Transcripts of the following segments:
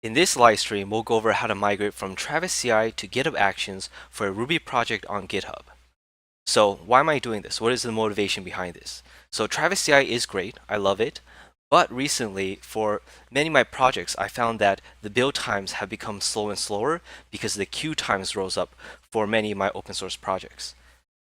In this live stream, we'll go over how to migrate from Travis CI to GitHub Actions for a Ruby project on GitHub. So why am I doing this? What is the motivation behind this? So Travis CI is great, I love it, but recently for many of my projects, I found that the build times have become slower and slower because the queue times rose up for many of my open source projects.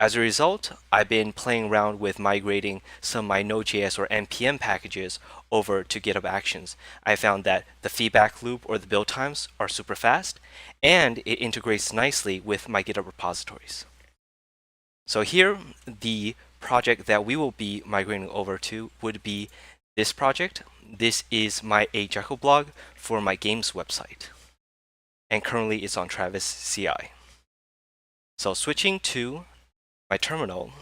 As a result, I've been playing around with migrating some of my Node.js or NPM packages over to GitHub Actions. I found that the feedback loop or the build times are super fast, and it integrates nicely with my GitHub repositories. So here, the project that we will be migrating over to would be this project. This is my Jekyll blog for my games website, and currently it's on Travis CI. So switching to my terminal,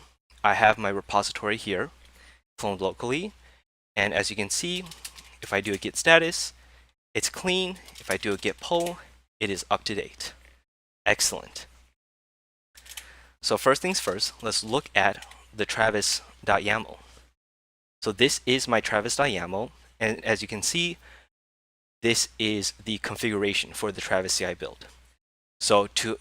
I have my repository here, cloned locally, and as you can see, if I do a git status, it's clean. If I do a git pull, it is up to date. Excellent. So first things first, let's look at the travis.yaml. So this is my travis.yaml, and as you can see, this is the configuration for the Travis CI build. So to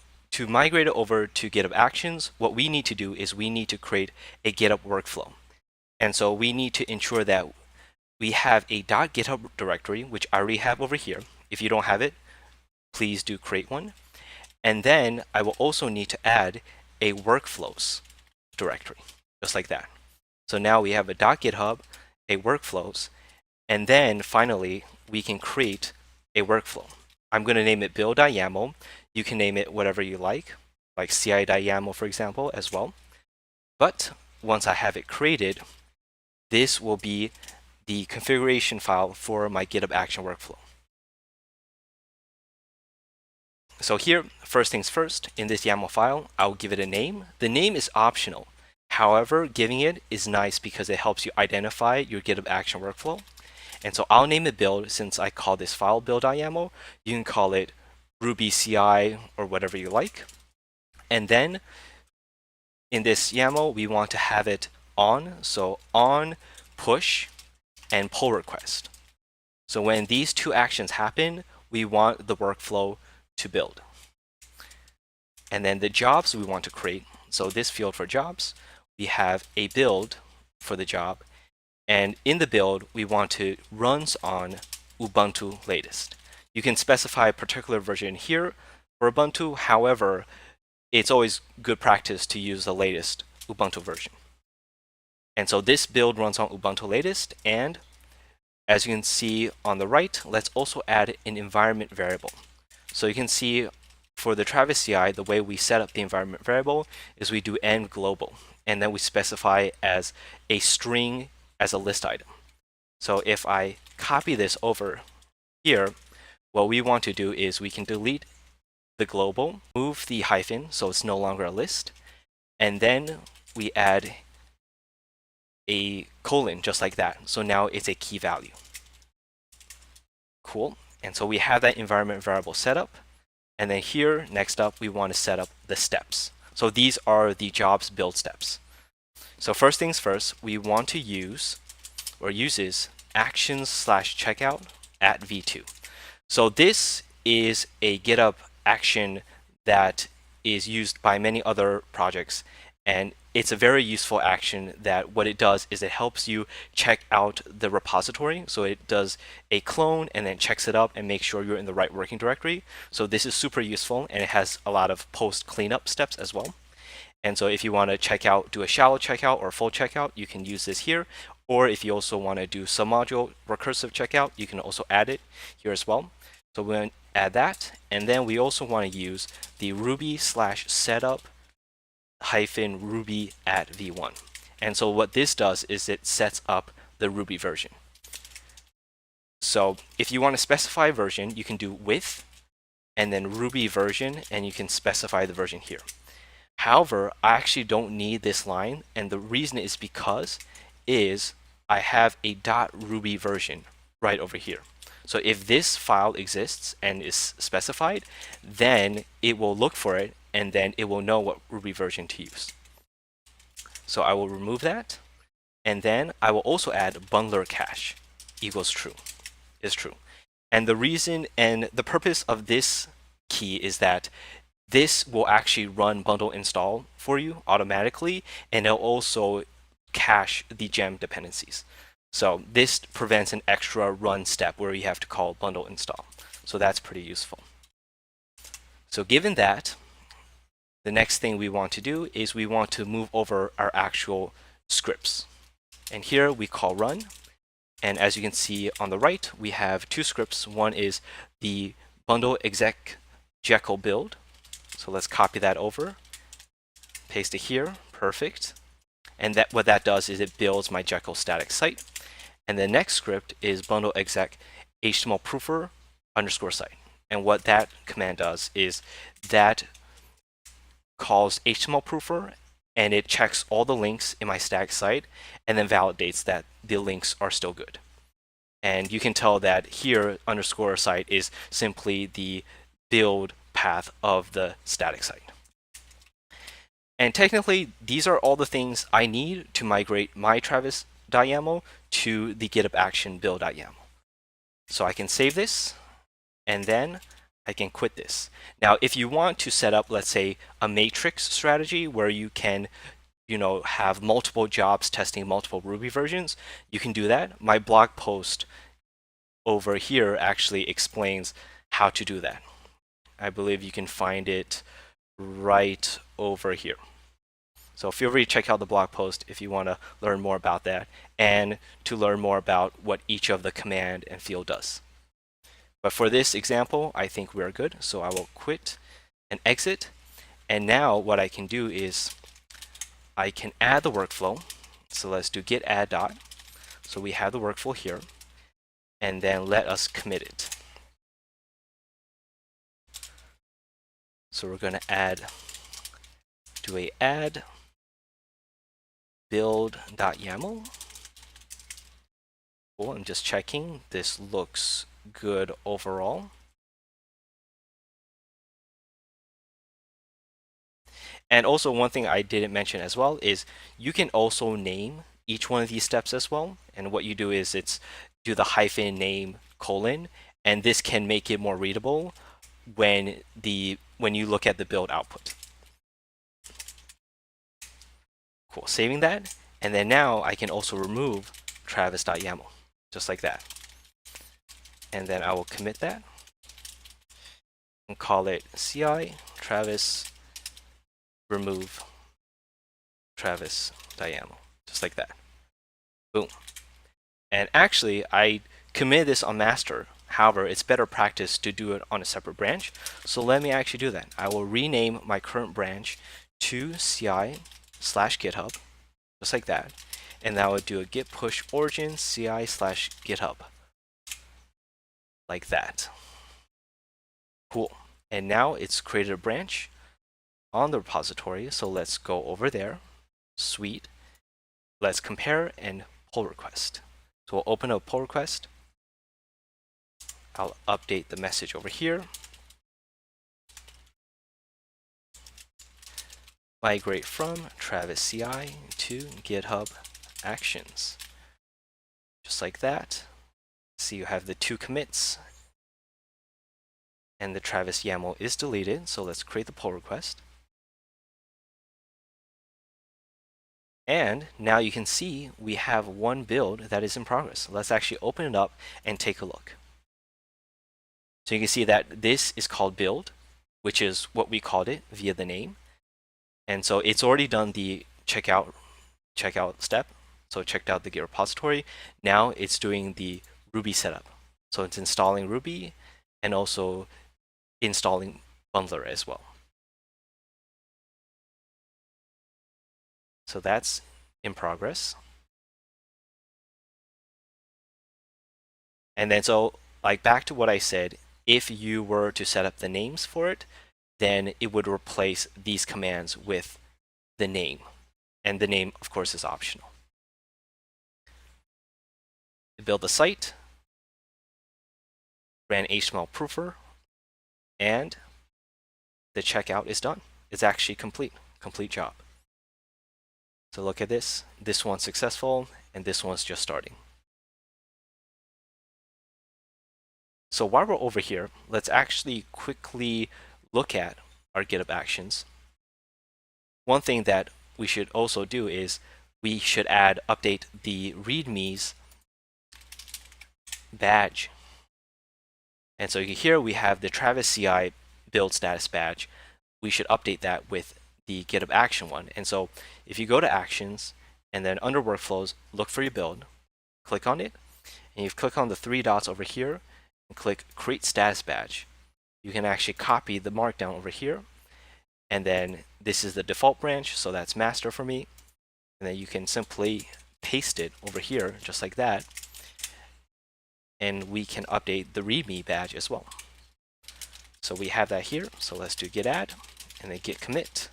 migrate it over to GitHub Actions, what we need to do is we need to create a GitHub workflow. And so we need to ensure that we have a .github directory, which I already have over here. If you don't have it, please do create one. And then I will also need to add a workflows directory, just like that. So now we have a .github, a workflows, and then finally we can create a workflow. I'm going to name it build.yaml. You can name it whatever you like ci.yaml, for example, as well. But once I have it created, this will be the configuration file for my GitHub action workflow. So here, first things first, in this YAML file, I'll give it a name. The name is optional. However, giving it is nice because it helps you identify your GitHub action workflow. And so I'll name it build since I call this file build.yaml. You can call it Ruby CI or whatever you like. And then in this YAML, we want to have it on. So on push and pull request. So when these two actions happen, we want the workflow to build. And then the jobs we want to create. So this field for jobs, we have a build for the job. And in the build, we want to runs on Ubuntu latest. You can specify a particular version here for Ubuntu. However, it's always good practice to use the latest Ubuntu version. And so this build runs on Ubuntu latest. And as you can see on the right, let's also add an environment variable. So you can see for the Travis CI, the way we set up the environment variable is we do n global, and then we specify as a string as a list item. So if I copy this over here, what we want to do is we can delete the global, move the hyphen so it's no longer a list, and then we add a colon just like that. So now it's a key value. Cool. And so we have that environment variable set up. And then here, next up, we want to set up the steps. So these are the jobs build steps. So first things first, we want to use or uses actions/checkout at v2. So this is a GitHub action that is used by many other projects, and it's a very useful action that what it does is it helps you check out the repository. So it does a clone and then checks it up and makes sure you're in the right working directory. So this is super useful, and it has a lot of post cleanup steps as well. And so if you want to check out, do a shallow checkout or full checkout, you can use this here. Or if you also want to do some module recursive checkout, you can also add it here as well. So we're going to add that. And then we also want to use the ruby/setup -ruby at v1. And so what this does is it sets up the Ruby version. So if you want to specify version, you can do with and then Ruby version, and you can specify the version here. However, I actually don't need this line, and the reason is because I have a .ruby version right over here. So if this file exists and is specified, then it will look for it, and then it will know what Ruby version to use. So I will remove that, and then I will also add bundler cache equals true, is true. And the reason and the purpose of this key is that this will actually run bundle install for you automatically, and it'll also cache the gem dependencies. So this prevents an extra run step where you have to call bundle install. So that's pretty useful. So given that, the next thing we want to do is we want to move over our actual scripts. And here we call run. And as you can see on the right, we have two scripts. One is the bundle exec Jekyll build. So let's copy that over, paste it here, perfect. And that what that does is it builds my Jekyll static site. And the next script is bundle exec HTML proofer underscore site. And what that command does is that calls HTML proofer and it checks all the links in my static site and then validates that the links are still good. And you can tell that here underscore site is simply the build path of the static site. And technically, these are all the things I need to migrate my Travis.yaml to the GitHub action build.yaml. So I can save this, and then I can quit this. Now, if you want to set up, let's say, a matrix strategy where you can, have multiple jobs testing multiple Ruby versions, you can do that. My blog post over here actually explains how to do that. I believe you can find it right over here. So feel free to check out the blog post if you want to learn more about that and to learn more about what each of the command and field does. But for this example, I think we're good. So I will quit and exit. And now what I can do is I can add the workflow. So let's do git add dot. So we have the workflow here. And then let us commit it. So we're going to do a add build.yaml. Cool, I'm just checking. This looks good overall. And also one thing I didn't mention as well is you can also name each one of these steps as well. And what you do is it's do the hyphen name colon, and this can make it more readable when you look at the build output. Cool, saving that. And then now I can also remove travis.yaml, just like that. And then I will commit that and call it CI Travis remove travis.yaml, just like that. Boom. And actually, I committed this on master. However, it's better practice to do it on a separate branch. So let me actually do that. I will rename my current branch to CI/GitHub, just like that. And I would do a git push origin CI/GitHub, like that. Cool. And now it's created a branch on the repository. So let's go over there. Sweet. Let's compare and pull request. So we'll open a pull request. I'll update the message over here. Migrate from Travis CI to GitHub Actions. Just like that. See, you have the two commits. And the Travis YAML is deleted. So let's create the pull request. And now you can see we have one build that is in progress. Let's actually open it up and take a look. So you can see that this is called build, which is what we called it via the name. And so it's already done the checkout step. So it checked out the Git repository. Now it's doing the Ruby setup. So it's installing Ruby and also installing Bundler as well. So that's in progress. And then so like back to what I said, if you were to set up the names for it, then it would replace these commands with the name. And the name, of course, is optional. To build the site, ran HTML proofer, and the checkout is done. It's actually complete job. So look at this. This one's successful, and this one's just starting. So while we're over here, let's actually quickly look at our GitHub Actions. One thing that we should also do is we should update the Readmes badge. And so here we have the Travis CI build status badge. We should update that with the GitHub Action one. And so if you go to Actions and then under Workflows, look for your build, click on it, and you click on the 3 dots over here and click Create Status Badge. You can actually copy the markdown over here, and then this is the default branch, so that's master for me. And then you can simply paste it over here just like that, and we can update the README badge as well. So we have that here, so let's do git add and then git commit.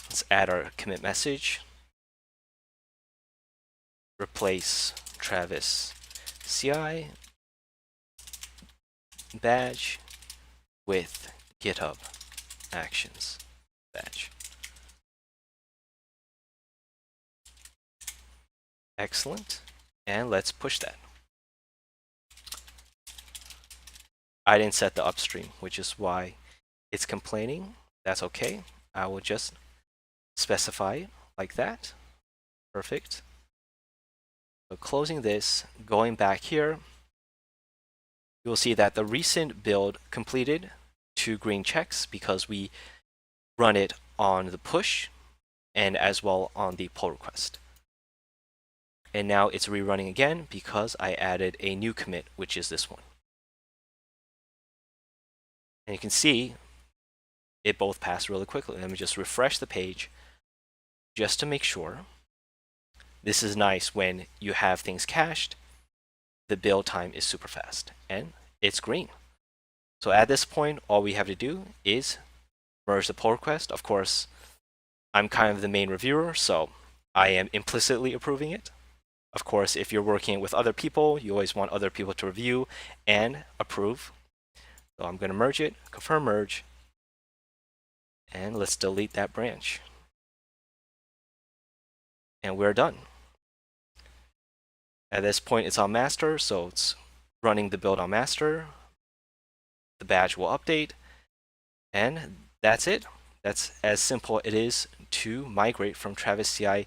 Let's add our commit message. Replace Travis CI badge with GitHub Actions badge. Excellent. And let's push that. I didn't set the upstream, which is why it's complaining. That's okay. I will just specify it like that. Perfect. So closing this, going back here, you'll see that the recent build completed 2 green checks because we run it on the push and as well on the pull request. And now it's rerunning again because I added a new commit, which is this one. And you can see it both passed really quickly. Let me just refresh the page just to make sure. This is nice when you have things cached. The build time is super fast and it's green. So at this point, all we have to do is merge the pull request. Of course, I'm kind of the main reviewer, so I am implicitly approving it. Of course, if you're working with other people, you always want other people to review and approve. So I'm going to merge it, confirm merge, and let's delete that branch. And we're done. At this point, it's on master, so it's running the build on master. The badge will update, and that's it. That's as simple it is to migrate from Travis CI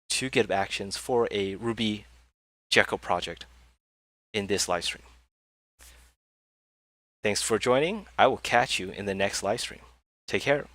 to GitHub Actions for a Ruby Jekyll project in this live stream. Thanks for joining. I will catch you in the next live stream. Take care.